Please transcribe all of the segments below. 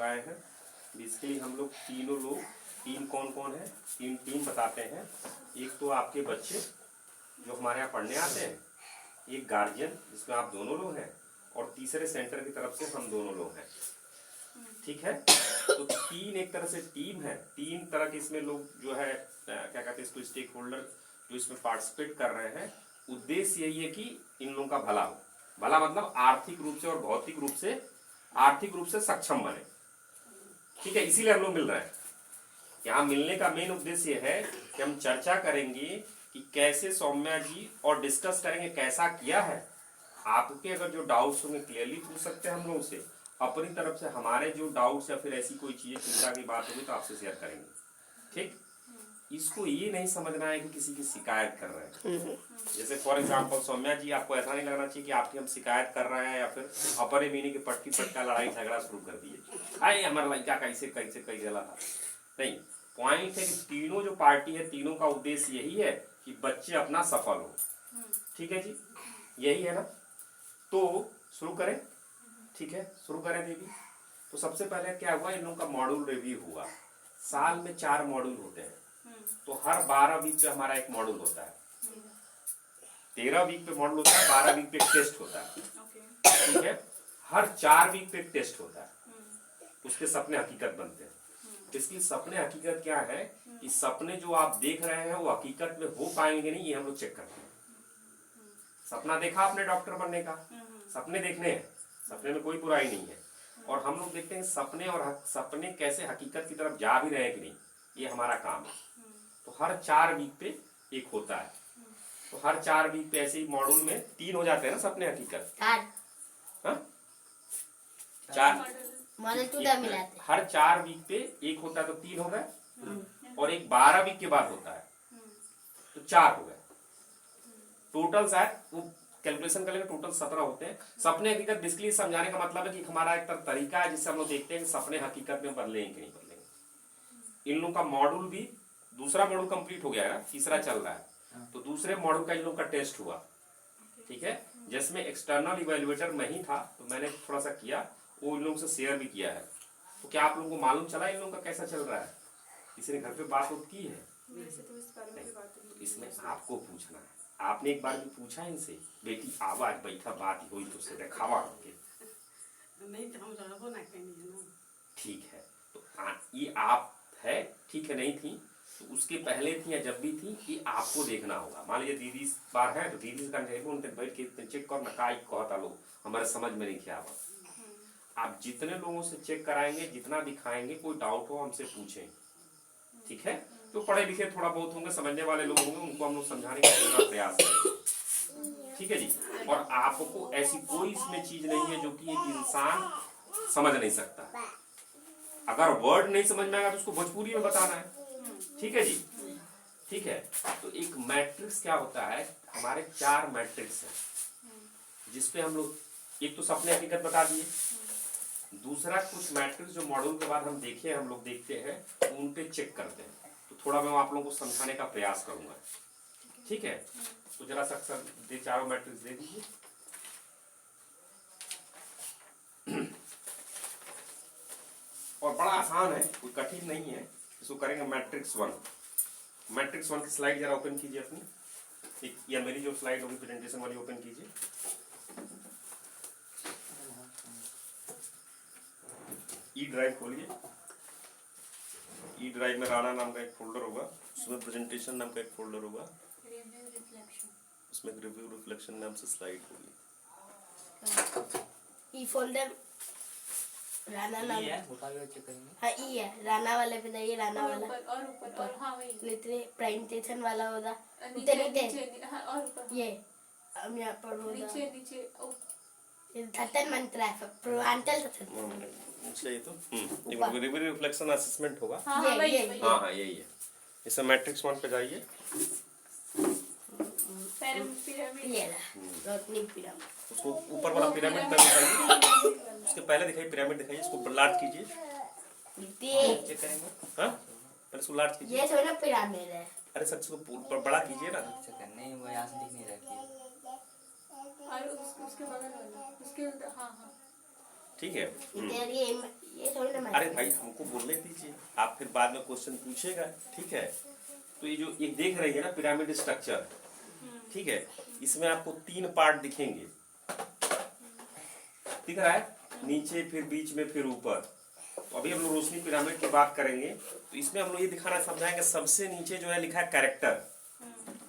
आए हैं। बेसिकली हम लोग तीनों लोग, टीम कौन कौन है, तीन टीम बताते हैं। एक तो आपके बच्चे जो हमारे यहाँ पढ़ने आते हैं, एक गार्जियन जिसमें आप दोनों लोग हैं, और तीसरे सेंटर की तरफ से हम दोनों लोग हैं। ठीक है, तो तीन एक तरह से टीम है। तीन तरह के इसमें लोग जो है क्या कहते हैं इसको, स्टेक होल्डर जो इसमें पार्टिसिपेट कर रहे हैं। उद्देश्य यही है कि इन लोगों का भला हो। भला मतलब आर्थिक रूप से और भौतिक रूप से, आर्थिक रूप से सक्षम बने। ठीक है, इसीलिए हम लोग मिल रहे हैं। यहाँ मिलने का मेन उद्देश्य है कि हम चर्चा करेंगे कि कैसे सौम्या जी, और डिस्कस करेंगे कैसा किया है। आपके अगर जो डाउट्स होंगे क्लियरली पूछ सकते हैं हम लोगों से। अपनी तरफ से हमारे जो डाउट्स या फिर ऐसी कोई चीजें चिंता की बात होगी तो आपसे शेयर करेंगे। ठीक, इसको ये नहीं समझना है कि किसी की शिकायत कर रहे हैं। जैसे फॉर एग्जांपल सौम्या जी, आपको ऐसा नहीं लगना चाहिए कि आपकी हम शिकायत कर रहे हैं या फिर अपने मीनी की पट्टी पटका लड़ाई झगड़ा शुरू कर दिए, अरे हमारा लड़का कैसे कैसे कई गला था। नहीं, पॉइंट है कि तीनों जो पार्टी है, तीनों का उद्देश्य यही है कि बच्चे अपना सफल हो। ठीक है जी, यही है ना। तो शुरू करें। ठीक है, शुरू करें देवी। तो सबसे पहले क्या हुआ, इन लोगों का मॉड्यूल रिव्यू हुआ। साल में 4 मॉड्यूल होते हैं, तो हर 12 वीक पे हमारा एक मॉड्यूल होता है। 13 वीक पे मॉड्यूल होता है, 12 वीक पे एक टेस्ट होता है। ठीक है, हर 4 वीक पे एक टेस्ट होता है। उसके सपने हकीकत बनते हैं। इसकी सपने हकीकत क्या है कि सपने जो आप देख रहे हैं वो हकीकत में हो पाएंगे नहीं, ये हम लोग चेक करते हैं। सपना देखा आपने डॉक्टर बनने का, सपने देखने हैं, सपने में कोई बुराई नहीं है। और हम लोग देखते हैं सपने, और सपने कैसे हकीकत की तरफ जा भी रहे हैं कि नहीं, ये हमारा काम है। तो हर 4 वीक पे एक होता है। तो हर 4 वीक पे ऐसे ही मॉड्यूल में 3 हो जाते हैं ना सपने हकीकत। 4 हर 4 वीक पे एक होता है, तो 3 हो गए। और एक 12 वीक के बाद होता है, तो 4 हो गए। टोटल शायद वो कैलकुलेशन कर लेंगे, टोटल 17 होते हैं। सपने हकीकत बेसिकली समझाने का मतलब है कि हमारा एक तरीका है जिससे हम लोग देखते हैं कि सपने हकीकत में बदलेंगे कि नहीं बदलेंगे। इन लोगों का मॉड्यूल भी, दूसरा मॉड्यूल कंप्लीट हो गया है ना, तीसरा चल रहा है। तो दूसरे मॉड्यूल का इन लोगों का टेस्ट हुआ। ठीक है, जिसमें एक्सटर्नल इवेल्युएटर नहीं था, तो मैंने थोड़ा सा किया, वो इन लोगों से शेयर भी किया है। तो क्या आप लोगों को मालूम चला इन लोगों का कैसा चल रहा है? किसी ने घर पे बात की है? तो इसमें आपको पूछना है। आपने एक बार भी पूछा है इनसे, बेटी आवाज बैठा बात हुई तो उसे दिखावा करके नहीं, तो हम जानो ना कहीं ना। ठीक है, तो ये आप है, ठीक है, नहीं थी तो उसके पहले थी या जब भी थी, ये आपको देखना होगा। मान लीजिए दीदी इस बार है तो दीदी से कहना उनके बैठ के चेक कर ना, का कहता लोग हमारे समझ में नहीं किया। आप जितने लोगों से चेक कराएंगे, जितना दिखाएंगे, कोई डाउट हो हमसे पूछें। ठीक है, तो पढ़े लिखे थोड़ा बहुत होंगे, समझने वाले लोग होंगे, उनको हम लोग समझाने का पूरा प्रयास करेंगे। ठीक है जी, और आपको ऐसी कोई इसमें चीज नहीं है जो कि एक इंसान समझ नहीं सकता। अगर वर्ड नहीं समझ में आएगा तो उसको भोजपुरी में बताना है। ठीक है जी, ठीक है। तो एक मैट्रिक्स क्या होता है, हमारे 4 मैट्रिक्स हैं जिसपे हम लोग, एक तो सपने हकीकत बता दिए, दूसरा कुछ मैट्रिक्स जो मॉड्यूल के बाद हम देखे, हम लोग देखते हैं उन पे चेक करते हैं। तो थोड़ा मैं आप लोगों को समझाने का प्रयास करूंगा। ठीक है, तो जरा सा अक्सर 4 मैट्रिक्स दे दीजिए। और बड़ा आसान है, कोई कठिन नहीं है। इसको करेंगे मैट्रिक्स 1। मैट्रिक्स 1 की स्लाइड जरा ओपन कीजिए अपनी, एक या मेरी जो स्लाइड होगी प्रेजेंटेशन वाली ओपन कीजिए। ई ड्राइव खोलिए। ई ड्राइव में राणा नाम का एक फोल्डर होगा, उसमें प्रेजेंटेशन नाम का एक फोल्डर होगा, उसमें रिव्यू रिफ्लेक्शन नाम से स्लाइड होगी। ई फोल्डर राणा नाम है, हाँ ई है, राणा वाले पे जाइए, राणा वाला और ऊपर हाँ वही लिटरे प्रेजेंटेशन वाला होगा, नीचे और ऊपर ये हम यहाँ पर होगा नीचे धतन मंत्र है पूर्वांचल ये तो रिव्यू रिफ्लेक्शन असेसमेंट होगा। हाँ यही है। इसमें मैट्रिक्स 1 पे जाइए। उसको ऊपर वाला पिरामिड पे दिखाइए, उसके पहले दिखाइए पिरामिड दिखाइए, इसको लार्ज कीजिए। चेक करेंगे, हाँ पहले इसको लार्ज कीजिए। ये थोड़ा पिरामिड है। अरे सर इसको बड़ा कीजिए ना। नहीं वो यहाँ से दिख नहीं रहा है। और उसके बगल वाला, उसके हाँ ठीक है। ये थोड़ी ना अरे भाई हमको बोलने दीजिए, आप फिर बाद में क्वेश्चन पूछेगा, ठीक है। तो ये जो एक देख रही है ना पिरामिड स्ट्रक्चर, ठीक है, इसमें आपको 3 पार्ट दिखेंगे, दिख रहा है, नीचे फिर बीच में फिर ऊपर। तो अभी हम लोग रोशनी पिरामिड की बात करेंगे, तो इसमें हम लोग ये दिखाना समझाएंगे, सबसे नीचे जो है लिखा है कैरेक्टर।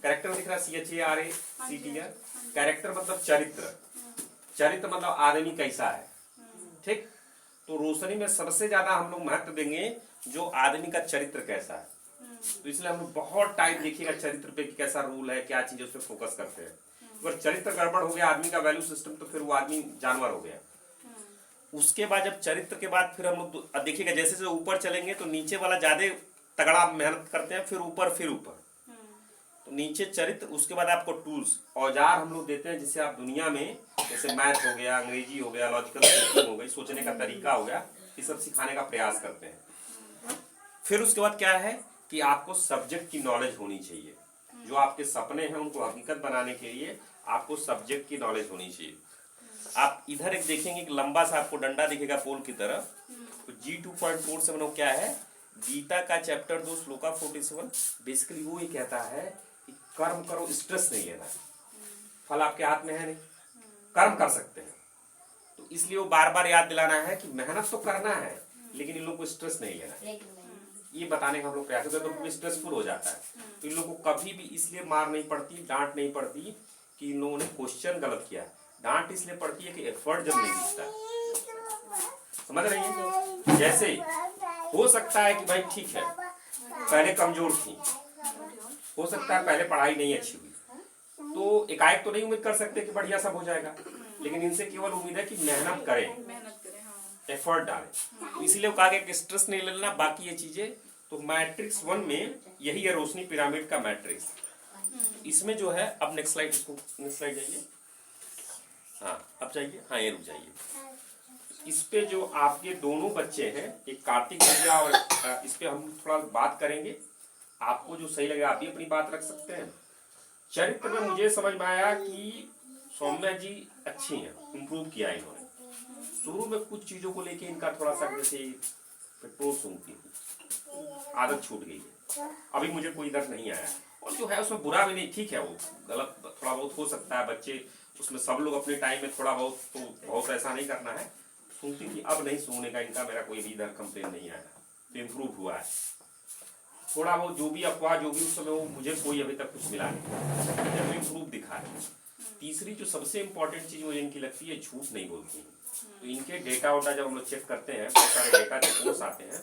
कैरेक्टर दिख रहा है CHARACTER। कैरेक्टर मतलब चरित्र, चरित्र मतलब आदमी कैसा है, ठीक। तो रोशनी में सबसे ज्यादा हम लोग महत्व देंगे जो आदमी का चरित्र कैसा है। तो इसलिए हम लोग बहुत टाइम देखिएगा चरित्र पे कि कैसा रूल है, क्या चीज, उस पर फोकस करते हैं। अगर चरित्र गड़बड़ हो गया आदमी का वैल्यू सिस्टम, तो फिर वो आदमी जानवर हो गया। उसके बाद जब चरित्र के बाद फिर हम लोग देखिएगा, जैसे जैसे ऊपर चलेंगे तो नीचे वाला ज्यादा तगड़ा मेहनत करते हैं, फिर ऊपर फिर ऊपर। तो नीचे चरित्र, उसके बाद आपको टूल्स, औजार हम लोग देते हैं, जिससे आप दुनिया में, जैसे मैथ हो गया, अंग्रेजी हो गया, लॉजिकल थिंकिंग हो गई, सोचने का तरीका हो गया, ये सब सिखाने का प्रयास करते हैं। फिर उसके बाद क्या है कि आपको सब्जेक्ट की नॉलेज होनी चाहिए। जो आपके सपने हैं उनको हकीकत बनाने के लिए आपको सब्जेक्ट की नॉलेज होनी चाहिए। आप इधर एक देखेंगे कि लंबा सा आपको डंडा दिखेगा पोल की तरफ, तो G2.47 क्या है, गीता का चैप्टर 2 श्लोका 47। बेसिकली वो ये कहता है कि कर्म करो, स्ट्रेस नहीं लेना, फल आपके हाथ में है नहीं, कर्म कर सकते हैं। तो इसलिए वो बार बार याद दिलाना है कि मेहनत तो करना है, लेकिन इन लोगों को स्ट्रेस नहीं लेना है। ये बताने का हम लोग प्रयास करते हैं, तो स्ट्रेसफुल हो जाता है। तो इन लोगों को कभी भी इसलिए मार नहीं पड़ती, डांट नहीं पड़ती कि इन लोगों ने क्वेश्चन गलत किया। डांट इसलिए पड़ती है कि एफर्ट जब नहीं दिखता। समझ रही है? जैसे हो सकता है कि भाई ठीक है, पहले कमजोर थी, हो सकता है पहले पढ़ाई नहीं अच्छी हुई, तो एकाएक तो नहीं उम्मीद कर सकते कि बढ़िया सब हो जाएगा, लेकिन इनसे केवल उम्मीद है कि मेहनत करें, एफर्ट डालें। तो इसीलिए कहा गया कि स्ट्रेस नहीं लेना, बाकी ये चीजें। तो मैट्रिक्स 1 में यही है रोशनी पिरामिड का मैट्रिक्स। इसमें जो है, अब नेक्स्ट स्लाइड, नेक्स्ट स्लाइड जाइए, हाँ अब जाइए, हाँ ये रुक जाइए। इस पे जो आपके दोनों बच्चे हैं, एक कार्तिक भैया और इस पे हम थोड़ा बात करेंगे। आपको जो सही लगे आप भी अपनी बात रख सकते हैं। चरित्र में मुझे समझ में आया कि सौम्या जी अच्छी हैं, इम्प्रूव किया इन्होंने। शुरू में कुछ चीजों को लेके इनका थोड़ा सा जैसे पेट्रोल सूंघती थी, आदत छूट गई है, अभी मुझे कोई दर्द नहीं आया। और जो है उसमें बुरा भी नहीं, ठीक है, वो गलत थोड़ा बहुत हो सकता है, बच्चे उसमें सब लोग अपने टाइम में थोड़ा बहुत, तो बहुत ऐसा नहीं करना है। सुनती थी, अब नहीं सुनने का इनका, मेरा कोई भी इधर कंप्लेन नहीं आया, तो इम्प्रूव हुआ है थोड़ा बहुत। जो भी अफवाह जो भी उस समय, वो मुझे कोई अभी तक कुछ मिला नहीं, इम्प्रूव दिखा है। तीसरी जो सबसे इम्पोर्टेंट चीज मुझे इनकी लगती है, झूठ नहीं बोलती। तो इनके डेटा वोटा जब हम लोग चेक करते हैं, बहुत सारे डेटा रिपोर्ट्स आते हैं,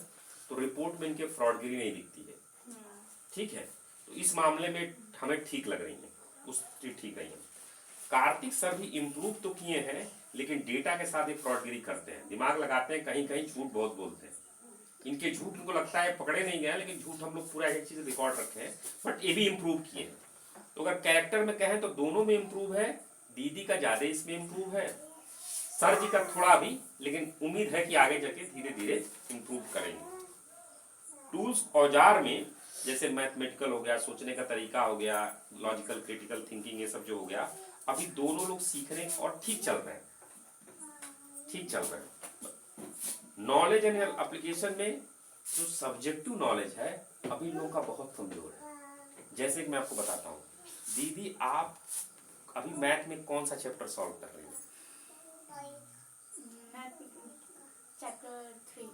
तो रिपोर्ट में इनके फ्रॉडगिरी नहीं दिखती है, ठीक है। तो इस मामले में हमें ठीक लग रही है, उस ठीक रही है। कार्तिक सर भी इम्प्रूव तो किए हैं, लेकिन डेटा के साथ ये फ्रॉडगिरी करते हैं, दिमाग लगाते हैं, कहीं कहीं झूठ बहुत बोलते हैं। इनके झूठ इनको लगता है पकड़े नहीं गए, लेकिन झूठ हम लोग पूरा एक चीज रिकॉर्ड रखे हैं, बट ये भी इम्प्रूव किए हैं। तो अगर कैरेक्टर में कहें तो दोनों में इम्प्रूव है, दीदी का ज्यादा इसमें इम्प्रूव है, सर जी का थोड़ा भी, लेकिन उम्मीद है कि आगे जाके धीरे धीरे इम्प्रूव करेंगे। टूल्स औजार में जैसे मैथमेटिकल हो गया, सोचने का तरीका हो गया, लॉजिकल क्रिटिकल थिंकिंग, ये सब जो हो गया, अभी दोनों लोग सीखने और ठीक चल रहे हैं, ठीक चल रहे हैं। नॉलेज एंड एप्लीकेशन में जो सब्जेक्टिव नॉलेज है, अभी लोगों का बहुत कमजोर है। जैसे कि मैं आपको बताता हूँ, दीदी आप अभी मैथ में कौन सा चैप्टर सॉल्व कर रही हैं? चैप्टर 3।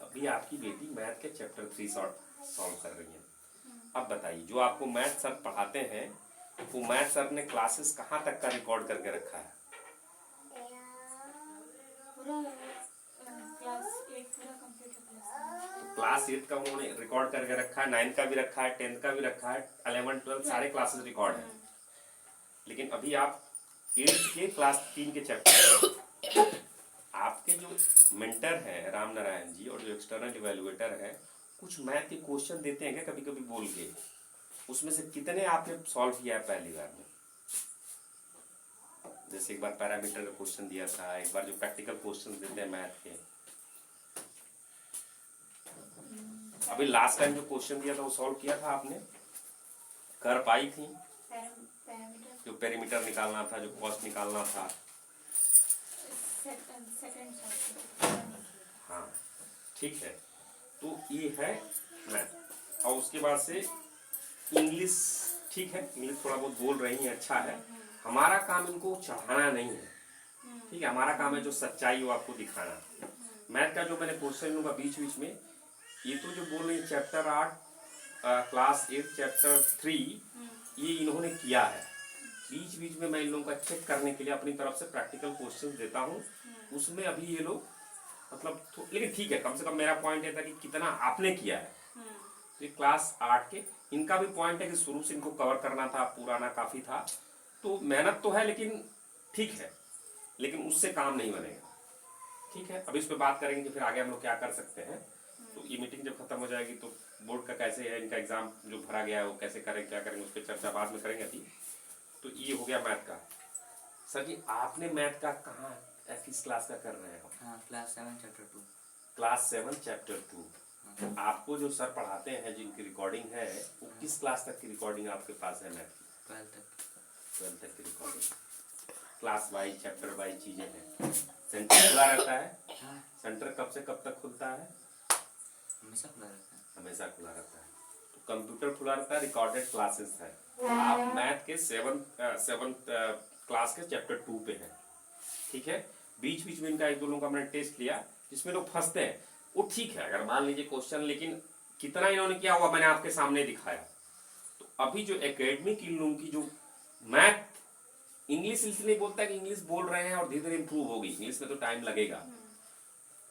अभी आपकी बेटी मैथ के चैप्टर 3 सॉल्व कर रही है। अब बताइए, जो आपको मैथ सर पढ़ाते हैं, वो मैथ सर ने क्लासेस कहाँ तक का रिकॉर्ड करके रखा है? क्लास 8 का उन्होंने रिकॉर्ड करके रखा है, 9 का भी रखा है, 10 का भी रखा है, 11, 12 सारे क्लासेस रिकॉर्ड है। लेकिन अभी आप 8 के क्लास 3 के चैप्टर, आपके जो मेंटर है राम नारायण जी और जो एक्सटर्नल इवैल्यूएटर है, कुछ मैथ के क्वेश्चन देते हैं क्या कभी कभी बोल के, उसमें से कितने आपने सॉल्व किया है पहली बार में? जैसे एक बार पैरामीटर का क्वेश्चन दिया था, एक बार जो प्रैक्टिकल क्वेश्चन देते हैं मैथ के, अभी लास्ट टाइम जो क्वेश्चन दिया था वो सॉल्व किया था आपने? कर पाई थी? जो पेरीमीटर निकालना था, जो कॉस्ट निकालना था, ठीक है। तो ये है मैथ। और उसके बाद से इंग्लिश, ठीक है, इंग्लिश थोड़ा बहुत बोल रही है, अच्छा है। हमारा काम इनको चढ़ाना नहीं है, ठीक है, हमारा काम है जो सच्चाई वो आपको दिखाना। मैथ का जो मैंने क्वेश्चन लूँगा बीच बीच में, ये तो जो बोल रही है चैप्टर 8 क्लास 8 चैप्टर 3, ये इन्होंने किया है। बीच बीच में मैं इन लोगों का चेक करने के लिए अपनी तरफ से प्रैक्टिकल क्वेश्चन देता हूँ, उसमें अभी ये लोग मतलब लेकिन ठीक है, कम से कम मेरा पॉइंट ये था कि कितना आपने किया है। ये क्लास 8 के इनका भी पॉइंट है कि शुरू से इनको कवर करना था, पुराना काफ़ी था, तो मेहनत तो है लेकिन ठीक है, लेकिन उससे काम नहीं बनेगा, ठीक है। अभी इस पर बात करेंगे कि फिर आगे हम लोग क्या कर सकते हैं। तो ये मीटिंग जब खत्म हो जाएगी तो बोर्ड का कैसे है, इनका एग्जाम जो भरा गया है वो कैसे करें, क्या करेंगे, उस पर चर्चा बाद में करेंगे अभी। तो ये हो गया मैथ का। सर जी आपने मैथ का कहाँ किस क्लास का कर रहे हैं? हाँ, क्लास 7 चैप्टर 2। Class 7 chapter 2। आपको जो सर पढ़ाते हैं जिनकी रिकॉर्डिंग है वो किस क्लास तक की रिकॉर्डिंग आपके पास है मैथ की? 12 तक की recording. Class wise chapter wise चीजें हैं। सेंटर खुला रहता है? हाँ, सेंटर कब से कब तक खुलता है? हमेशा खुला रहता है। हमेशा खुला रहता है। तो कंप्यूटर खुला रहता है, रिकॉर्डेड क्लासेस है। आप मैथ के 7th क्लास के चैप्टर 2 पे हैं, ठीक है। बीच बीच में इनका एक दो लोगों का मैंने टेस्ट लिया जिसमें लोग फंसते हैं, वो ठीक है अगर मान लीजिए क्वेश्चन, लेकिन कितना इन्होंने किया हुआ मैंने आपके सामने दिखाया। तो अभी जो एकेडमिक इन लोगों की जो मैथ इंग्लिश इसलिए बोलता है कि इंग्लिश बोल रहे हैं और धीरे धीरे इंप्रूव होगी, इंग्लिश में तो टाइम लगेगा।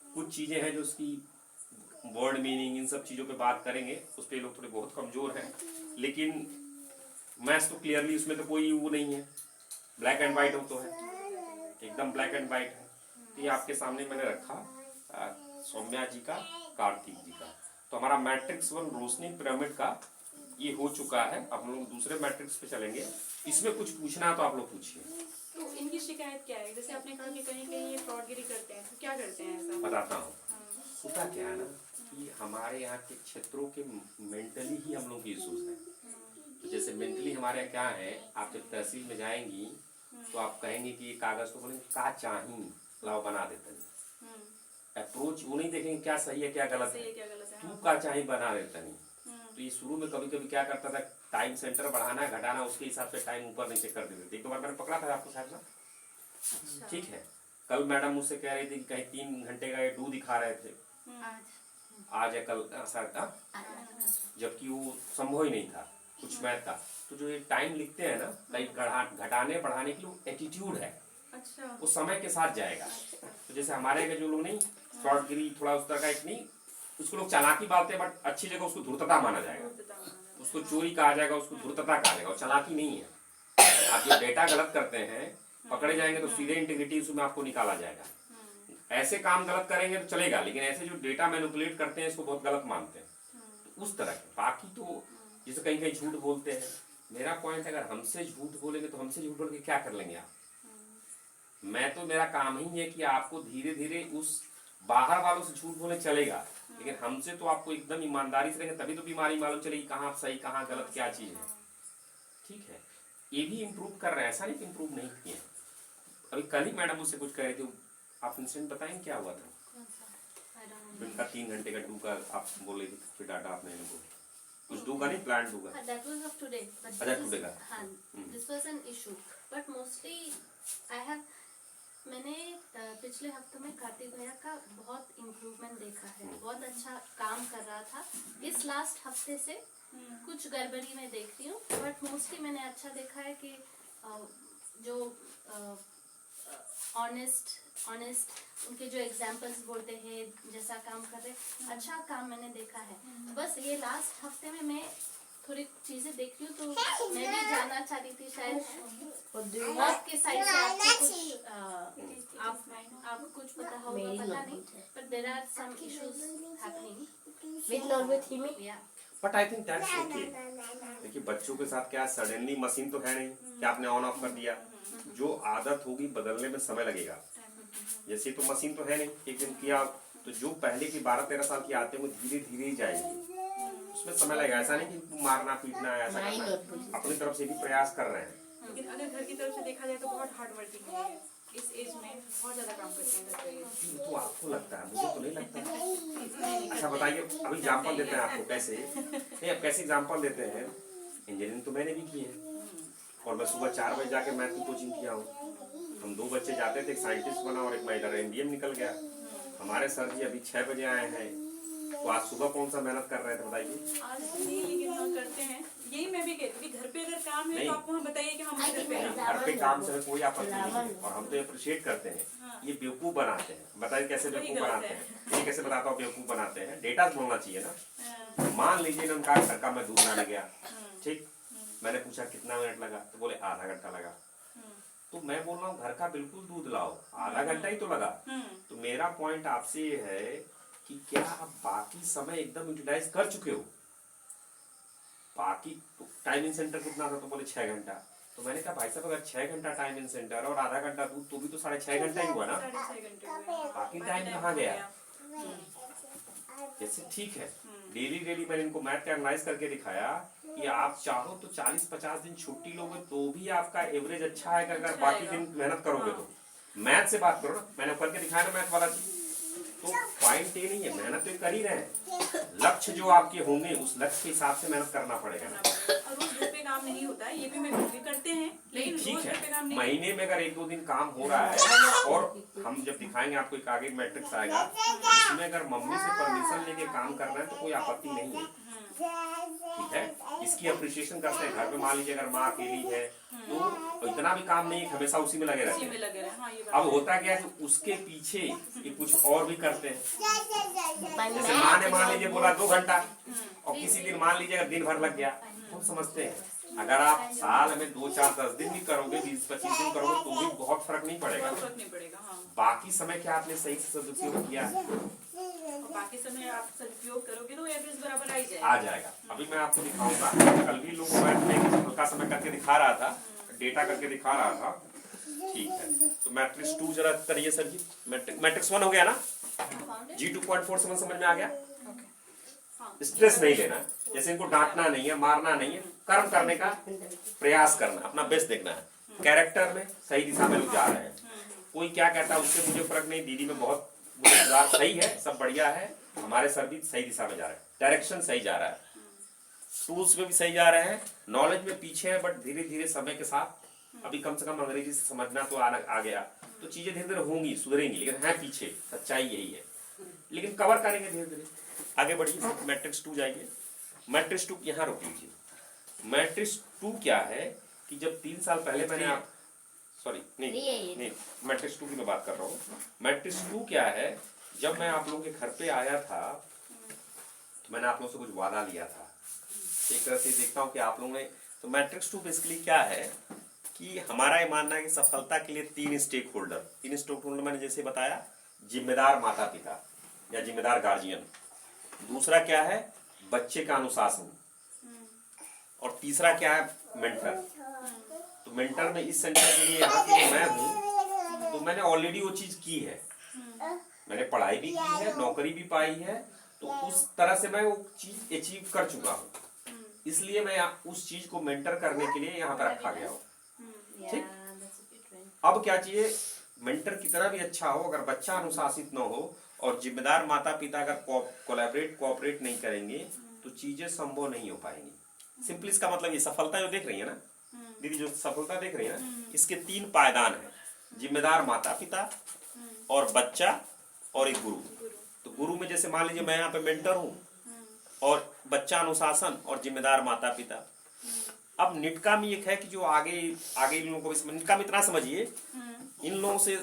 कुछ चीजें हैं जो उसकी वर्ड मीनिंग इन सब चीजों पे बात करेंगे, उस पर लोग थोड़े बहुत कमजोर हैं, लेकिन मैथ्स तो क्लियरली उसमें तो कोई वो नहीं है, ब्लैक एंड व्हाइट हो तो है, एकदम ब्लैक एंड व्हाइट है। तो ये आपके सामने मैंने रखा सौम्या जी का, कार्तिक जी का। तो हमारा मैट्रिक्स 1 रोशनी पिरामिड का ये हो चुका है। अब हम लोग दूसरे मैट्रिक्स पे चलेंगे। इसमें कुछ पूछना है तो आप लोग पूछिए। तो इनकी शिकायत क्या है? जैसे आपने कहा कि कहीं कहीं ये फ्रॉडगिरी करते हैं, तो क्या करते हैं ऐसा? बताता हूँ। होता क्या है ना कि हमारे यहाँ के क्षेत्रों के मेंटली ही हम लोग की इशूज हैं। तो जैसे मेंटली हमारे यहाँ क्या है, आप जब तहसील में जाएंगी तो आप कहेंगे कि ये कागज तो बोलेंगे का चाहिए लाओ बना देते हैं। अप्रोच वो नहीं देखेंगे क्या सही है क्या गलत है, तू का चाहिए बना देते नहीं। तो ये शुरू में कभी कभी क्या करता था, टाइम सेंटर बढ़ाना घटाना उसके हिसाब से टाइम ऊपर नीचे कर देते थे। एक दो बार मैंने पकड़ा था आपको शायद ना, ठीक है। कल मैडम मुझसे कह रही थी कि कहीं 3 घंटे का ये डू दिखा रहे थे, आज या कल शायद, जबकि वो संभव ही नहीं था कुछ मैथ का। तो जो ये टाइम लिखते हैं ना, कहीं घटाने बढ़ाने की एटीट्यूड है, अच्छा, वो समय के साथ जाएगा। तो जैसे हमारे के जो लोग नहीं फ्रॉडगिरी थोड़ा उस तरह का एक नहीं, उसको लोग चालाकी बातें, बट अच्छी जगह उसको धूर्तता माना जाएगा, उसको चोरी कहा जाएगा, उसको धूर्तता कहा जाएगा, और चालाकी नहीं है। आप जो डेटा गलत करते हैं पकड़े जाएंगे तो सीधे इंटीग्रिटी उसमें आपको निकाला जाएगा। ऐसे काम गलत करेंगे तो चलेगा, लेकिन ऐसे जो डेटा मैनिपुलेट करते हैं इसको बहुत गलत मानते हैं। तो उस तरह के बाकी तो जैसे कहीं कहीं झूठ बोलते हैं, मेरा पॉइंट अगर हमसे झूठ बोलेंगे तो हमसे झूठ बोल के क्या कर लेंगे आप? मैं तो मेरा काम ही है कि आपको धीरे धीरे उस बाहर वालों से झूठ बोले चलेगा, लेकिन हमसे तो आपको एकदम ईमानदारी से रहेंगे तभी तो बीमारी मालूम चलेगी कहाँ आप सही कहाँ गलत क्या चीज है, ठीक है। ये भी इम्प्रूव कर रहे हैं, ऐसा नहीं कि इम्प्रूव नहीं किए। अभी कल ही मैडम मुझसे कुछ कह रहे थे, आप इंसिडेंट बताएंगे क्या हुआ था? इनका 3 घंटे का डू का आप बोले थे, फिर डाटा आपने इनको कुछ डू का नहीं प्लान डू का। That was of today, but अच्छा टुडे का। हाँ, this was an issue, but mostly I have मैंने पिछले हफ्ते में कार्तिक भैया का बहुत इम्प्रूवमेंट देखा है, बहुत अच्छा काम कर रहा था। इस लास्ट हफ्ते से कुछ गड़बड़ी में देख रही हूँ, बट मोस्टली मैंने अच्छा देखा है कि जो ऑनेस्ट उनके जो एग्जाम्पल्स बोलते हैं, जैसा काम कर रहे, अच्छा काम मैंने देखा है। बस ये लास्ट हफ्ते में मैं थोड़ी चीजें देख रही हूँ, तो मैं भी जानना चाह रही थी शायद आपके साइड से आपको कुछ पता होगा, पता नहीं, but there are some issues happening with or with him. yeah. But I think that's okay. देखिए बच्चों के साथ क्या सडनली मशीन तो है नहीं कि आपने ऑन ऑफ कर दिया, जो आदत होगी बदलने में समय लगेगा। जैसे तो मशीन तो है नहीं, एक दिन किया तो जो पहले की 12-13 साल की आते हैं वो धीरे धीरे ही जाएंगे, उसमें समय लगेगा। ऐसा नहीं कि मारना पीटना ऐसा करना है, अपनी तरफ से भी प्रयास कर रहे हैं। लेकिन अगर घर की तरफ से देखा जाए तो बहुत हार्ड वर्किंग है, इस एज में बहुत ज्यादा काम करते हैं घर पे। तो आपको लगता है, मुझे तो नहीं लगता। अभी एग्जाम्पल देते हैं आपको कैसे, नहीं अब कैसे एग्जाम्पल देते हैं। इंजीनियरिंग तो मैंने भी की है और मैं सुबह 4 बजे जाके मैथ की कोचिंग किया हूँ। हम 2 बच्चे जाते थे, एक साइंटिस्ट बना और एक मैं इधर एमबीए निकल गया। हमारे सर जी अभी 6 बजे आए हैं, तो आज सुबह कौन सा मेहनत कर रहे थे बताइए। आज नहीं, लेकिन हाँ करते हैं। यही मैं भी कहती थी, घर पे अगर काम है नहीं। तो आप वहाँ बताइए कि हम घर पे काम। घर पे काम से कोई आपत्ति नहीं है और हम तो अप्रिशिएट करते हैं। ये बेवकूफ बनाते हैं, बताइए कैसे बेवकूफ बनाते हैं। ये कैसे बताता हूँ बेवकूफ बनाते हैं, डेटा बोलना चाहिए ना। मान लीजिए ना उनका घर का मैं दूध लाने गया, ठीक, मैंने पूछा कितना मिनट लगा, तो बोले आधा घंटा लगा। तो मैं बोल रहा हूँ घर का बिल्कुल दूध लाओ, आधा घंटा ही तो लगा। तो मेरा पॉइंट आपसे ये है कि क्या आप बाकी समय एकदम यूटिलाइज कर चुके हो। बाकी टाइमिंग सेंटर कितना था, तो बोले 6 घंटा। तो मैंने कहा भाई साहब अगर 6 घंटा टाइमिंग सेंटर और आधा घंटा दूध, तो भी तो 6.5 घंटा ही हुआ ना, 6.5 घंटे हुए। बाकी टाइम कहाँ गया। जैसे ठीक है, डेली मैंने इनको मैथ का एनालाइज करके दिखाया कि आप चाहो तो 40-50 दिन छुट्टी लोगे तो भी आपका एवरेज अच्छा है, अगर बाकी दिन मेहनत करोगे तो। मैथ से बात करो ना, मैंने करके दिखाया ना मैथ वाला चीज। तो पॉइंट ये नहीं है, मेहनत तो कर ही रहे हैं, लक्ष्य जो आपके होंगे उस लक्ष्य के हिसाब से मेहनत करना पड़ेगा। और रोज घर पे काम नहीं होता है, ये भी मैं भी करते हैं, लेकिन ठीक रोज घर पे काम है, नहीं। महीने में अगर 1-2 दिन काम हो रहा है, और हम जब दिखाएंगे आपको एक आगे मैट्रिक्स आएगा, इसमें अगर मम्मी से परमिशन लेके काम करना है तो कोई आपत्ति नहीं है, ठीक है। इसकी अप्रिशिएशन करते हैं। घर पे मान लीजिए अगर माँ अकेली है तो इतना भी काम नहीं है, हमेशा उसी में लगे रहते हैं। हाँ, ये बात अब होता क्या है कि उसके पीछे ये कुछ और भी करते हैं। जैसे माँ ने मान लीजिए बोला 2 घंटा, और किसी दिन मान लीजिए अगर दिन भर लग गया, हम समझते हैं अगर आप साल में 2, 4, 10 दिन भी करोगे, 20-25 दिन करोगे तो भी बहुत फर्क नहीं पड़ेगा। फर्क नहीं पड़ेगा। हाँ, बाकी समय क्या आपने सही से सदुपयोग किया है, और बाकी समय आप सदुपयोग करोगे तो एवरेज बराबर आ जाएगा। अभी मैं आपको दिखाऊंगा, कल भी लोगों को हल्का समय करके दिखा रहा था, डेटा करके दिखा रहा था, ठीक है। तो मैट्रिक्स 2 जरा करिए सर जी। मैट्रिक्स 1 हो गया ना, G 2.47 समझ में आ गया। स्ट्रेस नहीं लेना, जैसे इनको डांटना नहीं है, मारना नहीं है, कर्म करने का प्रयास करना, अपना बेस्ट देखना है। कैरेक्टर में सही दिशा में लोग जा रहे हैं, कोई क्या कहता है उससे मुझे फर्क नहीं। दीदी में बहुत सही है, सब बढ़िया है, हमारे सर भी सही दिशा में जा रहे हैं, डायरेक्शन सही जा रहा है, टूल्स में भी सही जा रहे हैं, नॉलेज में पीछे है, बट धीरे धीरे समय के साथ अभी कम से कम अंग्रेजी से समझना तो आ गया, तो चीजें धीरे धीरे होंगी, सुधरेंगी, लेकिन है पीछे, सच्चाई यही है, लेकिन कवर करेंगे धीरे धीरे। आगे बढ़िए, मैट्रिक्स 2 जाइए। मैट्रिक्स 2 यहाँ रोक लीजिए। मैट्रिक्स 2 क्या है कि जब 3 साल पहले मैंने आप नहीं मैट्रिक्स 2 की मैं बात कर रहा हूँ। मैट्रिक्स 2 क्या है, जब मैं आप लोगों के घर पे आया था तो मैंने आप लोगों से कुछ वादा लिया था, एक तरह से देखता हूँ कि आप लोगों ने। तो मैट्रिक्स 2 बेसिकली क्या है कि हमारा ये मानना है कि सफलता के लिए 3 स्टेक होल्डर मैंने जैसे बताया, जिम्मेदार माता पिता या जिम्मेदार गार्जियन, दूसरा क्या है बच्चे का अनुशासन, और तीसरा क्या है मेंटर। तो मेंटर में इस सेंटर के लिए यहाँ के मैं हूँ, तो मैंने ऑलरेडी वो चीज की है, मैंने पढ़ाई भी की है, नौकरी भी पाई है, तो उस तरह से मैं वो चीज अचीव कर चुका हूँ, इसलिए मैं उस चीज को मेंटर करने के लिए यहाँ पर रखा गया हूँ, ठीक। अब क्या चाहिए, मेंटर कितना भी अच्छा हो, अगर बच्चा अनुशासित न हो और जिम्मेदार माता पिता अगर कोऑपरेट नहीं करेंगे तो चीजें संभव नहीं हो पाएंगी। सिंपली इसका मतलब ये सफलता जो देख रही है ना दीदी, जो सफलता देख रही है ना, इसके 3 पायदान है, जिम्मेदार माता पिता और बच्चा और एक गुरु। तो गुरु में जैसे मान लीजिए मैं यहाँ पे मेंटर हूँ, और बच्चा अनुशासन और जिम्मेदार माता पिता। अब निटका में एक है कि जो आगे इन लोगों को निटका में इतना समझिए, इन लोगों से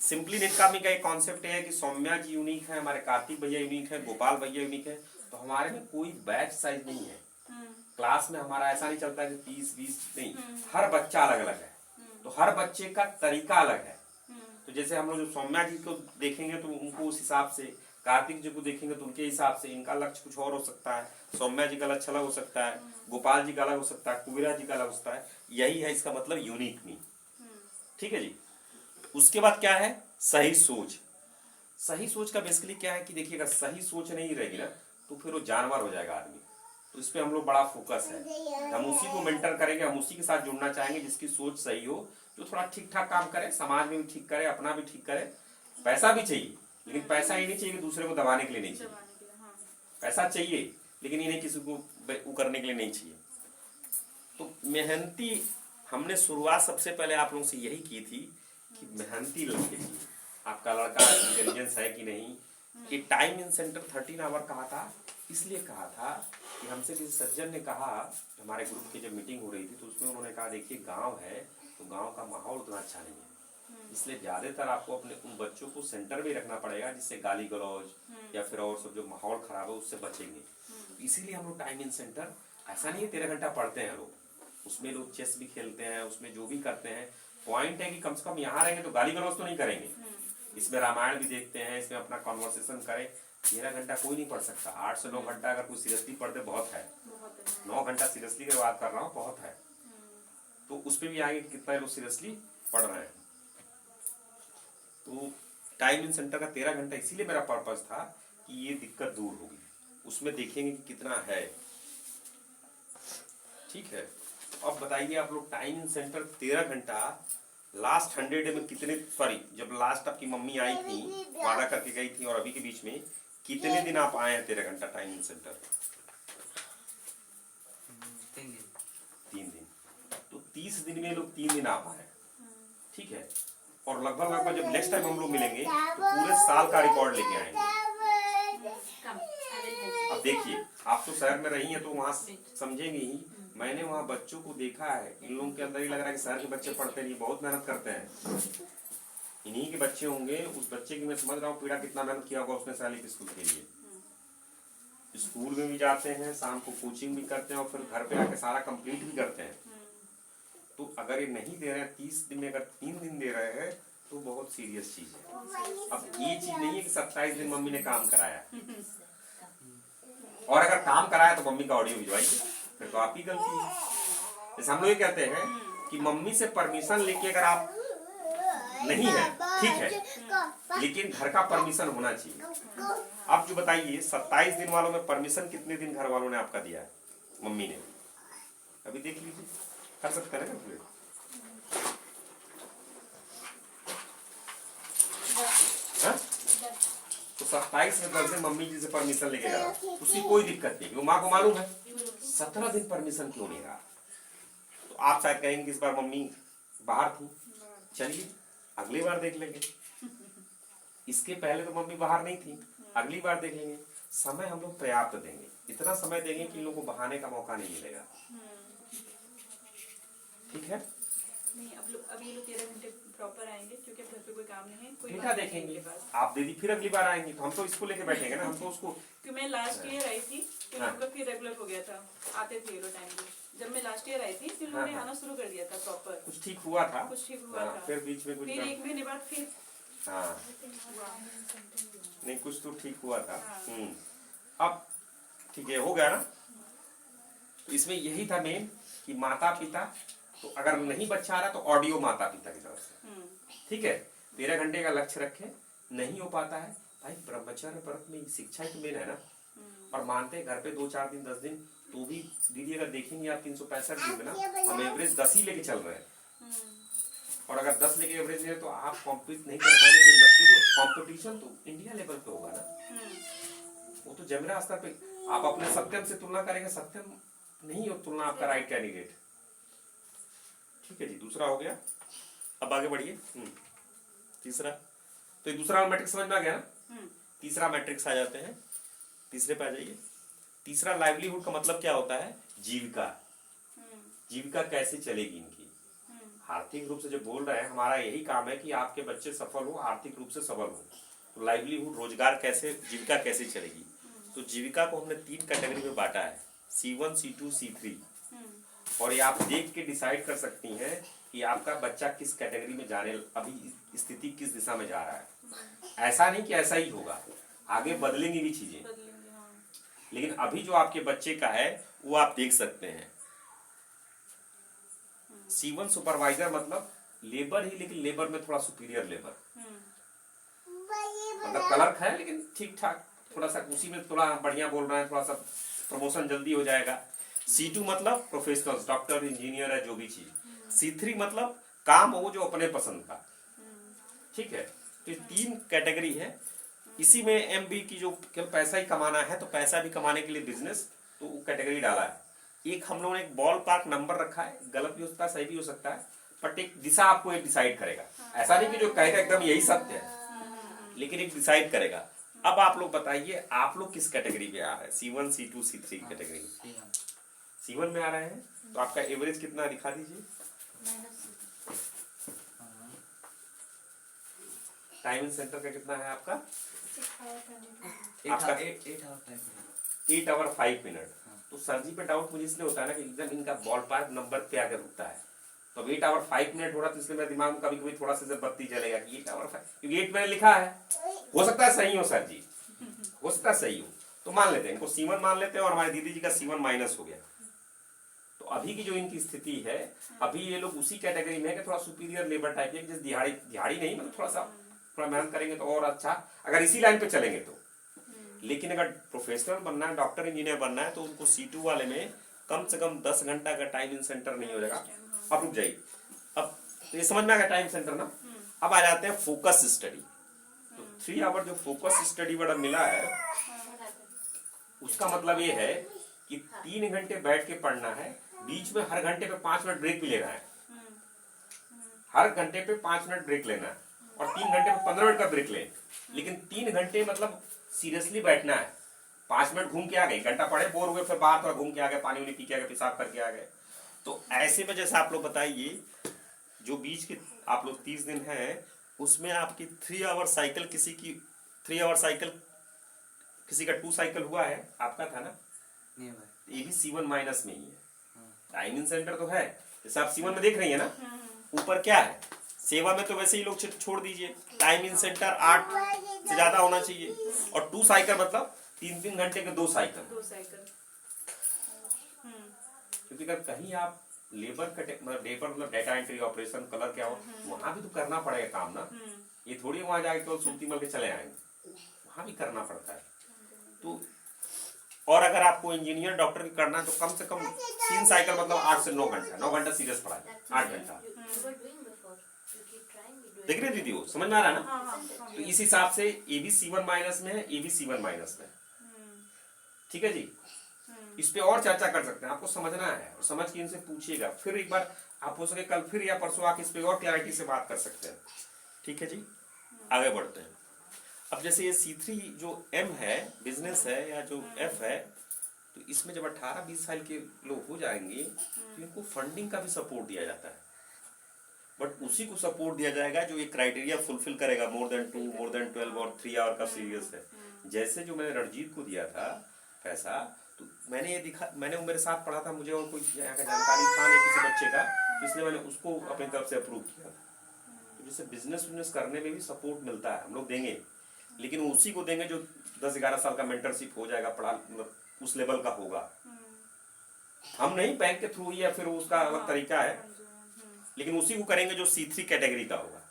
सिंपली निटका में का एक कॉन्सेप्ट है कि सौम्या जी यूनिक है, हमारे कार्तिक भैया यूनिक है, गोपाल भैया यूनिक है, तो हमारे में कोई बैच साइज नहीं है। क्लास में हमारा ऐसा नहीं चलता कि 30-20 नहीं, हर बच्चा अलग अलग है, तो हर बच्चे का तरीका अलग है। तो जैसे हम लोग जो सौम्या जी को देखेंगे तो उनको उस हिसाब से, कार्तिक जी को देखेंगे तो उनके हिसाब से, इनका लक्ष्य कुछ और हो सकता है, सौम्या जी का लक्ष्य अलग हो सकता है, गोपाल जी का अलग हो सकता है, कुबेरा जी का अलग हो सकता है। यही है इसका मतलब यूनिक मी, ठीक है जी। उसके बाद क्या है, सही सोच। सही सोच का बेसिकली क्या है कि देखिए, अगर सही सोच नहीं रहेगी ना तो फिर वो जानवर हो जाएगा आदमी, तो इस पे हम लोग बड़ा फोकस है, हम उसी को मेंटर करेंगे, हम उसी के साथ जुड़ना चाहेंगे जिसकी सोच सही हो, जो थोड़ा ठीक ठाक काम करे, समाज में भी ठीक करे, अपना भी ठीक करे। पैसा भी चाहिए, लेकिन पैसा ही नहीं चाहिए कि दूसरे को दबाने के लिए नहीं चाहिए, पैसा चाहिए, लेकिन इन्हें किसी को वो करने के लिए नहीं चाहिए। तो मेहनती हमने शुरुआत सबसे पहले आप लोगों से यही की थी कि मेहनती लड़के चाहिए। आपका लड़का इंटेलिजेंस है कि नहीं। कि टाइम इन सेंटर 13 आवर कहा था, इसलिए कहा था कि हमसे किसी सज्जन ने कहा, हमारे ग्रुप की जब मीटिंग हो रही थी तो उसमें उन्होंने कहा देखिए गांव है तो गांव का माहौल उतना अच्छा नहीं है, इसलिए ज्यादातर आपको अपने उन बच्चों को सेंटर में रखना पड़ेगा जिससे गाली गलौज या फिर और सब जो माहौल खराब है उससे बचेंगे। इसीलिए हम लोग टाइम इन सेंटर, ऐसा नहीं है 13 घंटा पढ़ते हैं लोग, उसमें लोग चेस भी खेलते हैं, उसमें जो भी करते हैं। पॉइंट है कि कम से कम यहाँ रहेंगे तो गाली गलौज तो नहीं करेंगे, इसमें रामायण भी देखते हैं, इसमें अपना कॉन्वर्सेशन करें। 13 घंटा कोई नहीं पढ़ सकता, 8 से 9 घंटा अगर कोई सीरियसली पढ़ते बहुत है, 9 घंटा सीरियसली की बात कर रहा हूँ बहुत है। तो उस पर भी आगे कितना लोग सीरियसली पढ़ रहे हैं। तो टाइम इन सेंटर का 13 घंटा इसीलिए मेरा पर्पस था कि ये दिक्कत दूर होगी, उसमें देखेंगे कि कितना है। ठीक है, अब बताइए आप लोग टाइम इन सेंटर 13 घंटा लास्ट 100 डे में कितने, सॉरी जब लास्ट आपकी मम्मी आई थी वादा करके गई थी और अभी के बीच में कितने दिन आप आए हैं 13 घंटा टाइम इन सेंटर? 3 दिन। 3 दिन। तो 30 दिन में लोग 3 दिन आ पाए। ठीक है, और लगभग जब नेक्स्ट टाइम हम लोग मिलेंगे तो पूरे साल का रिकॉर्ड लेके आएंगे। अब देखिए आप तो शहर में रही हैं तो वहाँ समझेंगे ही, मैंने वहाँ बच्चों को देखा है, इन लोगों के अंदर ही लग रहा है कि शहर के बच्चे पढ़ते नहीं, बहुत मेहनत करते हैं। इन्हीं के बच्चे होंगे, उस बच्चे की मैं समझ रहा हूँ पीड़ा कितना मेहनत किया होगा उसने साल के स्कूल के लिए। स्कूल में भी जाते हैं, शाम को कोचिंग भी करते हैं और फिर घर पे आके सारा कंप्लीट भी करते हैं। तो अगर ये नहीं दे रहे हैं 30 दिन में, अगर 3 दिन दे रहे हैं तो बहुत सीरियस चीज है। अब ये चीज नहीं है कि 27 दिन मम्मी ने काम कराया, और अगर काम कराया तो मम्मी का ऑडियो भिजवाइए, फिर तो आप ही गलती है। जैसे हम लोग ये कहते हैं कि मम्मी से परमिशन लेके अगर आप नहीं है ठीक है, लेकिन घर का परमिशन होना चाहिए। आप जो बताइए 27 दिन वालों में परमिशन कितने दिन घर वालों ने आपका दिया है? मम्मी ने, अभी देख लीजिए, कर सकते हैं ना। तो 27 में 10 दिन मम्मी जी से परमिशन लेके जा रहा, उसकी कोई दिक्कत नहीं, वो माँ को मालूम है। 17 दिन परमिशन क्यों नहीं रहा? तो आप शायद कहेंगे कि इस बार मम्मी बाहर थी, चलिए अगली बार देख लेंगे। इसके पहले तो मम्मी बाहर नहीं थी, अगली बार देख लेंगे। समय हम लोग पर्याप्त देंगे, इतना समय देंगे कि इन लोगों को बहाने का मौका नहीं मिलेगा। ठीक है, नहीं अब ये लोग 13 घंटे प्रॉपर आएंगे क्योंकि अब घर पे कोई काम नहीं है, कोई बेटा देखेंगे आप दीदी, फिर अगली बार आएंगे तो हम तो इसको लेके बैठेंगे ना, हम तो उसको। क्योंकि मैं लास्ट ईयर आई थी तो हाँ। उनका फिर रेगुलर हो गया था, आते थे ये लोग टाइम पे। जब मैं लास्ट ईयर आई थी फिर उन्होंने आना शुरू कर दिया था प्रॉपर, कुछ ठीक हुआ था, कुछ ठीक हुआ था, फिर बीच में कुछ, फिर 1 महीने बाद फिर हाँ नहीं कुछ तो ठीक हुआ था। अब ठीक है, हो गया ना। तो इसमें यही था मेन कि माता पिता, तो अगर नहीं बच्चा आ रहा तो ऑडियो माता पिता की तरफ से। ठीक है, 13 घंटे का लक्ष्य रखें, नहीं हो पाता है भाई ब्रह्मचर्य व्रत में शिक्षा ही मेन है ना। और मानते हैं घर पे 2-4 दिन 10 दिन तो भी दीदी अगर देखेंगे आप 365 दिन में ना हम एवरेज 10 ही लेके चल रहे हैं, और अगर 10 लेके एवरेज नहीं है तो आप कॉम्पीट नहीं कर पाएंगे। कॉम्पिटिशन तो इंडिया लेवल पे होगा ना, वो तो जमीरा स्तर पे। आप अपने सत्यम से तुलना करेंगे, सत्यम नहीं हो तुलना आपका राइट कैंडिडेट। ठीक है जी, दूसरा हो गया, अब आगे बढ़िए। तीसरा, तो ये दूसरा मैट्रिक्स समझ में आ गया ना। तीसरा मैट्रिक्स आ जाते हैं, तीसरे पे आ जाइए। तीसरा लाइवलीहुड का मतलब क्या होता है? जीविका। जीविका कैसे चलेगी इनकी, आर्थिक रूप से जब बोल रहे हैं, हमारा यही काम है कि आपके बच्चे सफल हो, आर्थिक रूप से सबल हो। तो लाइवलीहुड, रोजगार कैसे, जीविका कैसे चलेगी। तो जीविका को हमने 3 कैटेगरी में बांटा है, C1, C2, C3। और ये आप देख के डिसाइड कर सकती हैं कि आपका बच्चा किस कैटेगरी में जाने, अभी स्थिति किस दिशा में जा रहा है। ऐसा नहीं कि ऐसा ही होगा, आगे बदलेंगी भी चीजें, लेकिन अभी जो आपके बच्चे का है वो आप देख सकते हैं। C1 सुपरवाइजर मतलब लेबर ही, लेकिन लेबर में थोड़ा सुपीरियर लेबर, मतलब क्लर्क है लेकिन ठीक ठाक, थोड़ा सा उसी में थोड़ा बढ़िया बोल रहे हैं, थोड़ा सा प्रमोशन जल्दी हो जाएगा। C2 मतलब प्रोफेशनल, डॉक्टर, इंजीनियर है, जो भी चीज। C3 मतलब काम हो जो अपने पसंद का। ठीक है, तो 3 कैटेगरी है। इसी में एमबी की जो केवल पैसा ही कमाना है, तो पैसा भी कमाने के लिए बिजनेस, तो कैटेगरी डाला है। एक हम लोगों ने एक बॉल पार्क नंबर रखा है, गलत भी हो सकता है सही भी हो सकता है, बट एक दिशा आपको एक डिसाइड करेगा। ऐसा नहीं कि जो कहेगा एकदम यही सत्य है, लेकिन एक डिसाइड करेगा। अब आप लोग बताइए आप लोग किस कैटेगरी में आ रहे हैं, C1 C2 C3 कैटेगरी में? C1 में आ रहे हैं, तो आपका एवरेज कितना दिखा दीजिए। टाइम सेंटर का कितना है आपका? आपका 8 आवर 5 मिनट। तो सर जी पे डाउट मुझे इसलिए होता है ना कि एकदम इनका बॉल पार्क नंबर पे आकर रुकता है। तो अब 8 आवर 5 मिनट हो रहा, तो इसलिए मेरे दिमाग में कभी कभी थोड़ा सा बत्ती जलेगा कि 8 आवर 5, क्योंकि 8 मैंने लिखा है। हो सकता है सही हो सर जी, हो सकता है सही हो, तो मान लेते हैं इनको C1 मान लेते हैं, और हमारे दीदी जी का C1 माइनस हो गया। तो अभी की जो इनकी स्थिति है, अभी ये लोग उसी कैटेगरी में है कि थोड़ा सुपीरियर लेबर टाइप है, जैसे दिहाड़ी नहीं, मतलब थोड़ा मेहनत करेंगे तो और अच्छा, अगर इसी लाइन पे चलेंगे तो। लेकिन अगर प्रोफेशनल बनना है, डॉक्टर इंजीनियर बनना है, तो उनको C2 वाले में कम से कम 10 घंटा का टाइम इन सेंटर नहीं हो जाएगा। अब रुक जाइए, अब तो ये समझ में आ गया टाइम सेंटर ना। अब आ जाते हैं फोकस स्टडी। तो 3 आवर जो फोकस स्टडी वाला मिला है, उसका मतलब ये है कि 3 घंटे बैठ के पढ़ना है, बीच में हर घंटे पे 5 मिनट ब्रेक भी लेना है। हर घंटे पे 5 मिनट ब्रेक लेना है, और 3 घंटे पे 15 मिनट का ब्रेक लें। लेकिन 3 घंटे मतलब सीरियसली बैठना है। 5 मिनट घूम के आ गए, घंटा पढ़े, बोर हुए, फिर बाहर थोड़ा घूम के आ गए, पानी पी के आ गए, पेशाब करके आ गए। तो ऐसे में जैसे आप लोग बताइए, जो बीच के आप लोग 30 दिन हैं, उसमें आपकी 3 आवर साइकिल, किसी की 3 आवर साइकिल, किसी का 2 साइकिल हुआ है, आपका था ना, ये भी C1 माइनस में ही है। टाइमिंग सेंटर तो है, जैसे आप C1 में देख रही है ना, ऊपर क्या है, सेवा में तो वैसे ही लोग छोड़ दीजिए, टाइम इन सेंटर 8 से ज्यादा होना चाहिए, और 2 साइकिल मतलब 3-3 घंटे के 2 साइकिल। क्योंकि अगर कहीं आप लेबर मतलब डेटा एंट्री ऑपरेशन, कलर क्या हो, वहां भी तो करना पड़ेगा काम ना। ये थोड़ी वहां जाके केवल सूती मल के चले आएंगे, वहां भी करना पड़ता है। तो और अगर आपको इंजीनियर डॉक्टर की करना है, तो कम से कम 3 साइकिल मतलब 8 से 9 घंटा, 9 घंटा सीरियस पढ़ाई, 8 घंटा। देख रहे दीदी, वो समझ में आ रहा है ना। तो इस हिसाब से ये भी C1 माइनस में है, ये भी C1 माइनस में। ठीक है जी, इस पे और चर्चा कर सकते हैं, आपको समझना है, और समझ के इनसे पूछिएगा, फिर एक बार आप हो सके कल फिर या परसों आके इस पे और क्लैरिटी से बात कर सकते हैं। ठीक है जी, आगे बढ़ते हैं। अब जैसे ये C3 जो M है, बिजनेस है, या जो F है, तो इसमें जब 18-20 साल के लोग हो जाएंगे, तो इनको फंडिंग का भी सपोर्ट दिया जाता है। बट उसी को सपोर्ट दिया जाएगा जो ये क्राइटेरिया फुलफिल करेगा, more than 2, more than 12 और 3 आवर का सीरियस है। जैसे जो मैंने रणजीत को दिया था पैसा, तो मैंने ये दिखा, मैंने वो मेरे साथ पढ़ा था, मुझे और कोई यहाँ का जानकारी था नहीं किसी बच्चे का, इसलिए मैंने उसको अपनी तरफ से अप्रूव किया। तो जैसे बिजनेस करने में भी सपोर्ट मिलता है, हम लोग देंगे, लेकिन उसी को देंगे जो 10-11 साल का मेंटरशिप हो जाएगा, पढ़ा मतलब उस लेवल का होगा। हम नहीं बैंक के थ्रू, या फिर उसका अलग तरीका है, लेकिन उसी को करेंगे जो C3 कैटेगरी का होगा।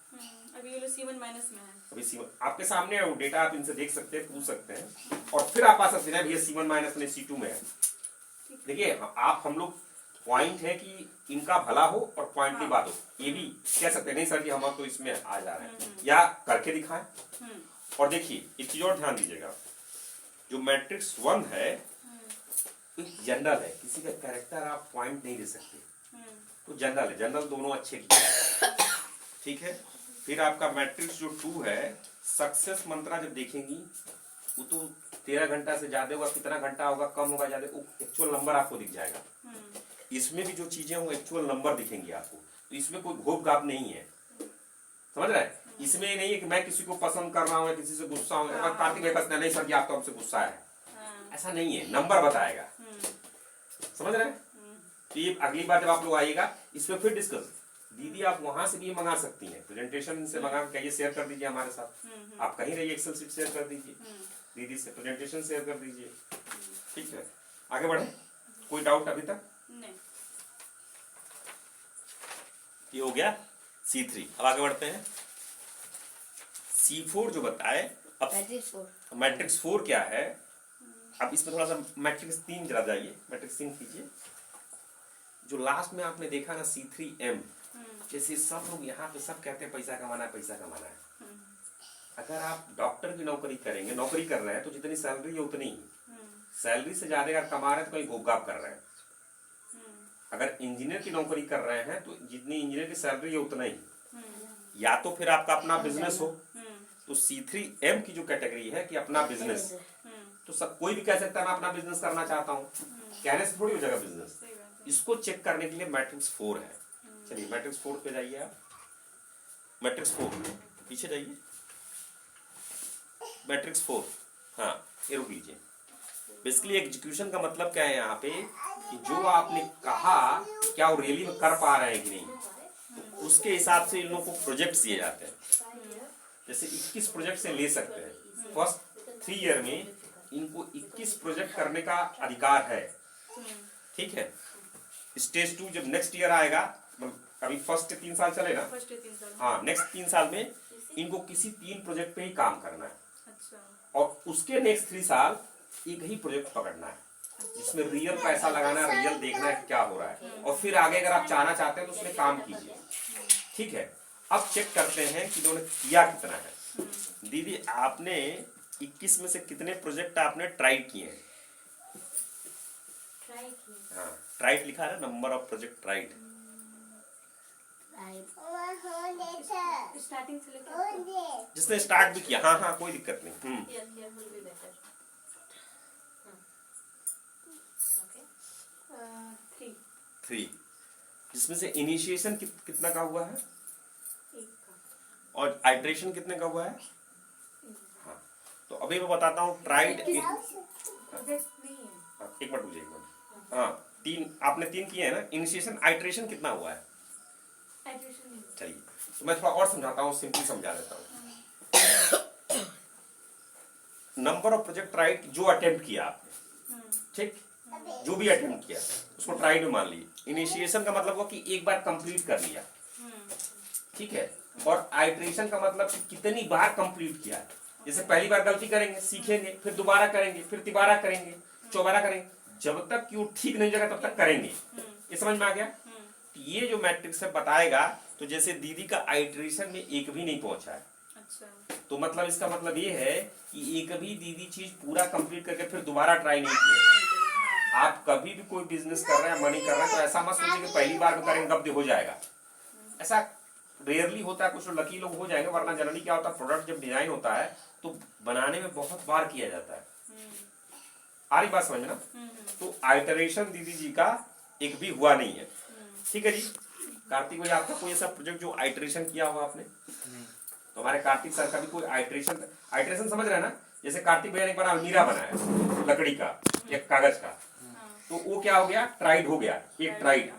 अभी ये लोग C1 माइनस में है। अभी C1 आपके सामने है, वो डेटा आप इनसे देख सकते हैं, पूछ सकते हैं, और फिर आप आ सकते हैं भैया C1 माइनस में C2 में है। देखिए आप हम लोग पॉइंट है कि इनका भला हो और पॉइंट की बात हो, ये भी कह सकते हैं, नहीं सर जी हम तो इसमें आ जा रहे हैं, या करके दिखाएं। और देखिए एक चीज और ध्यान दीजिएगा, जो मैट्रिक्स 1 है जनरल है, किसी का कैरेक्टर आप पॉइंट नहीं दे सकते, तो जनरल है, जनरल दोनों अच्छे किए। ठीक है, फिर आपका मैट्रिक्स जो 2 है, सक्सेस मंत्रा जब देखेंगी, वो तो 13 घंटा से ज्यादा होगा, कितना घंटा होगा, कम होगा, ज्यादा, एक्चुअल नंबर आपको दिख जाएगा। इसमें भी जो चीजें वो एक्चुअल नंबर दिखेंगी आपको, तो इसमें कोई घोप घाप नहीं है, समझ रहे हैं। इसमें नहीं है कि मैं किसी को पसंद कर रहा हूँ, किसी से गुस्सा हूँ, कार्तिक भाई नहीं सर जी आप तो हमसे गुस्सा है, ऐसा नहीं है, नंबर बताएगा, समझ रहे हैं। तो ये अगली बार जब आप लोग आइएगा, इस पे फिर डिस्कस, दीदी आप वहां से भी मंगा सकती हैं, प्रेजेंटेशन से मंगा के शेयर कर दीजिए हमारे साथ, आप कहीं रहिए एक्सेल शीट शेयर कर दीजिए, दीदी से प्रेजेंटेशन शेयर कर दीजिए। ठीक है, आगे बढ़े, कोई डाउट अभी तक नहीं। ये हो गया C3। अब आगे बढ़ते हैं, C4 जो बताए। अब मैट्रिक्स 4 क्या है, अब इसमें थोड़ा सा मैट्रिक्स 3 जरा जाइए, मैट्रिक्स 3 कीजिए। जो लास्ट में आपने देखा ना C3M, जैसे सब लोग यहाँ पे सब कहते हैं पैसा कमाना है, पैसा कमाना है, अगर आप डॉक्टर की नौकरी करेंगे, नौकरी कर रहे हैं तो जितनी सैलरी है उतनी ही, सैलरी से ज्यादा अगर कमा रहे हैं तो कहीं घोप-घाप कर रहे हैं। अगर इंजीनियर की नौकरी कर रहे हैं तो जितनी इंजीनियर की सैलरी है उतना ही, या तो फिर आपका अपना बिजनेस हो, तो C3M की जो कैटेगरी है कि अपना बिजनेस, तो सब कोई भी कह सकता है मैं अपना बिजनेस करना चाहता हूँ, कहने से थोड़ी हो जाएगा बिजनेस। इसको चेक करने के लिए मैट्रिक्स 4 है। चलिए मैट्रिक्स 4 पे जाइए आप, मैट्रिक्स 4 पीछे जाइए, मैट्रिक्स 4, हाँ ये रुक लीजिए। बेसिकली एग्जीक्यूशन का मतलब क्या है यहाँ पे कि जो आपने कहा क्या वो रियली में कर पा रहे हैं कि नहीं, तो उसके हिसाब से इन लोगों को प्रोजेक्ट्स दिए जाते हैं। जैसे 21 प्रोजेक्ट से ले सकते हैं, फर्स्ट 3 ईयर में इनको 21 प्रोजेक्ट करने का अधिकार है, ठीक है। स्टेज 2 जब नेक्स्ट ईयर आएगा, अभी फर्स्ट के 3 साल चले ना, हाँ नेक्स्ट 3 साल में इनको किसी 3 प्रोजेक्ट पे ही काम करना है। अच्छा। और उसके नेक्स्ट 3 साल एक ही प्रोजेक्ट पकड़ना है जिसमें रियल पैसा लगाना है, रियल देखना है कि क्या हो रहा है, और फिर आगे अगर आप जाना चाहते हैं तो उसमें काम कीजिए, ठीक है। अब चेक करते हैं कि इन्होंने किया कितना है। दीदी आपने 21 में से कितने प्रोजेक्ट आपने ट्राई किए हैं? हाँ ट्राइड लिखा है, number of project tried. Starting से लेकर जिसने स्टार्ट भी किया, हाँ हाँ कोई दिक्कत नहीं। 3 जिसमें से इनिशिएशन कितना का हुआ है और आइट्रेशन कितने का हुआ है? हाँ तो अभी मैं बताता हूँ ट्राइड। एक मिनट मुझे, एक मिनट। हाँ 3 आपने 3 किए हैं ना, इनिशिएशन आइट्रेशन कितना हुआ है? चलिए तो मैं थोड़ा और समझाता हूँ, सिंपली समझा देता हूँ। नंबर ऑफ प्रोजेक्ट ट्राइड जो अटेम्प्ट किया आपने, ठीक, जो भी अटेम्प्ट किया उसको ट्राइड में मान लीजिए। इनिशिएशन का मतलब हुआ कि एक बार कंप्लीट कर लिया, ठीक है। और आइट्रेशन का मतलब कितनी बार कंप्लीट किया। जैसे पहली बार गलती करेंगे, सीखेंगे, फिर दोबारा करेंगे, फिर तिबारा करेंगे, चौबारा करेंगे, जब तक कि वो ठीक नहीं हो जाएगा तब तक करेंगे। ये समझ में आ गया? ये जो मैट्रिक्स है बताएगा, तो जैसे दीदी का आइट्रेशन में एक भी नहीं पहुंचा है, अच्छा। तो मतलब इसका मतलब ये है कि एक भी दीदी चीज पूरा कंप्लीट करके फिर दोबारा ट्राई नहीं किया। आप कभी भी कोई बिजनेस कर रहे हैं, मनी कर रहे हैं, तो ऐसा मत सोचिए कि पहली बार में करेंगे कब हो जाएगा। ऐसा रेयरली होता है, कुछ लकी लोग हो जाएंगे, वरना जनरली क्या होता है, प्रोडक्ट जब डिजाइन होता है तो बनाने में बहुत बार किया जाता है। आ रही बात समझ में ना? तो आइटरेशन दीदी जी का एक भी हुआ नहीं है, ठीक है जी। कार्तिक भाई आपका कोई ऐसा प्रोजेक्ट जो आइटरेशन किया हुआ आपने? तो हमारे कार्तिक सर का भी कोई आइटरेशन समझ रहे हैं ना? जैसे कार्तिक भैया ने एक बार अलमीरा बनाया लकड़ी का या कागज का, तो वो क्या हो गया, ट्राइड हो गया, एक ट्राइड।